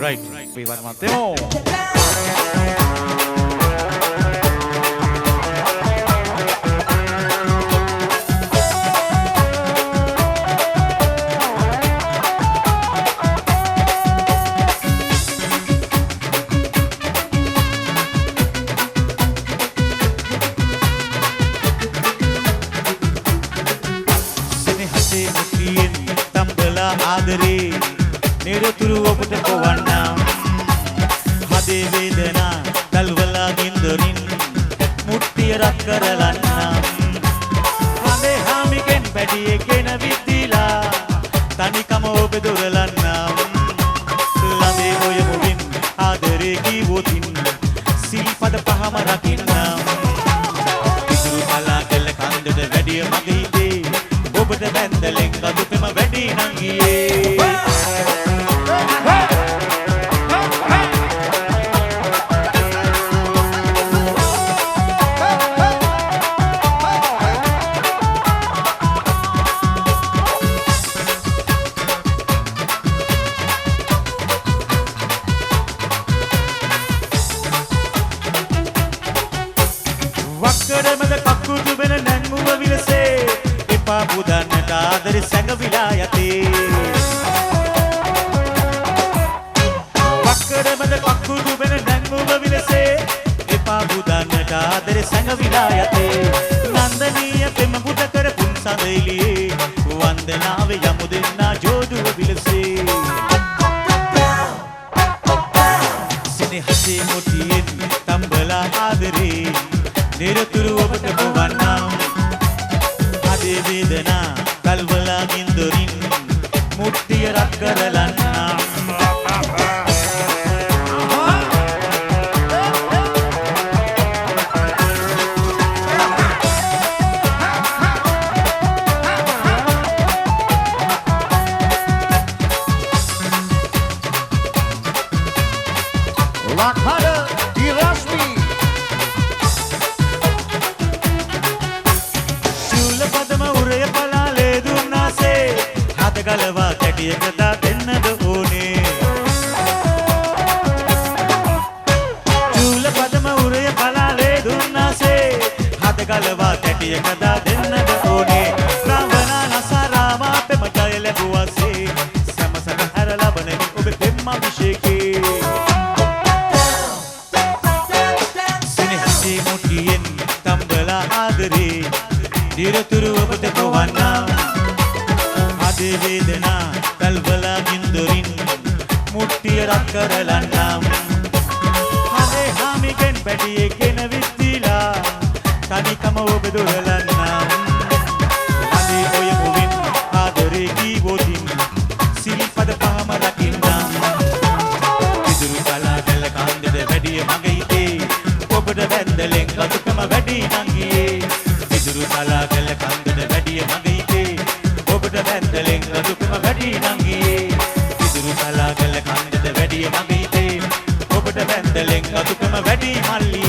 right. Viva Mateo. ආදරේ නිරතුරු ඔබට පොවන්නම් හදේ වේදනා තල්වලා ගින්දරින් මුට්ටිය රත් කරලන්නම් හදේ හාමිගෙන් පැටියෙක්ගෙන විද්දිලා තනිකම ඔබ දොරලන්නම් ළමේ ඔය මුවින් ආදරේ කිව්වොතින් සිල්පද පහම රකින්නම් ඉතුරු කලා කළ කන්දට වැඩිය මගේ හිතේ ඔබට බැන්දලෙන් ගදුපෙම වැඩි නං ගියේ වක්කඩමද කකුතු වෙන නැංගුව විලසේ එපා පුදන්නට ආදරේ සැඟවිලා යතේ වක්කඩමද කකුතු වෙන නැංගුව විලසේ එපා පුදන්නට ආදරේ සැඟවිලා යතේ නන්දනීය පෙම පුත කර පුන් සඳ එළියේ වන්දනාවේ යමු දෙන්නා ජෝඩුව විලසේ සෙනෙහසේ මොටියෙන් තම්බලා ආදරේ නිරතුරු ඔබට පොවන්නම් හදේ වේදනා කල්වලා ගින්දරින් මුට්ටිය රත් කරලන්නම් ගලවා කැටියක දාන්නද ඕනේ චූල පදම උරය පලාලේ දුන්නාසේ හද ගලවා කැටියක දාන්නද ඕනේ රාවණා නසාරාමා පෙම ජය ලැබුවාසේ සමසක හැර ලබන ඔබ පෙම් අභිෂේකේ සිනහසේ මුටියෙන් තම්බලා ආදරේ නිරතුරු ඔබට පොවන්නම් හදේ වේදනා කල්වලා ගින්දරින් මුට්ටිය රත් කරලන්නම් හදේ හාමිගෙන් පැටියෙක්ගෙන විද්දිලා තනිකම ඔබ දොරලන්නම් හදේ ඔය මුවින් ආදරේ කීවොතින් සිල්පද පහම රකින්නම් ඉතුරු කලා කළ කන්දට වැඩිය මගේ හිතේ ඔබට බැන්දලෙන් ගතුකම වැඩි නං ගියේ ඉතුරු කලා කළ කන්දට වැඩිය මගේ හිතේ ඔබට බැන්දලෙන් ගදුකම වැඩි නං ගියේ ඉතුරු කලා කළ කන්දට වැඩිය මගේ හිතේ ඔබට බැන්දලෙන් ගදුකම වැඩි මල්ලි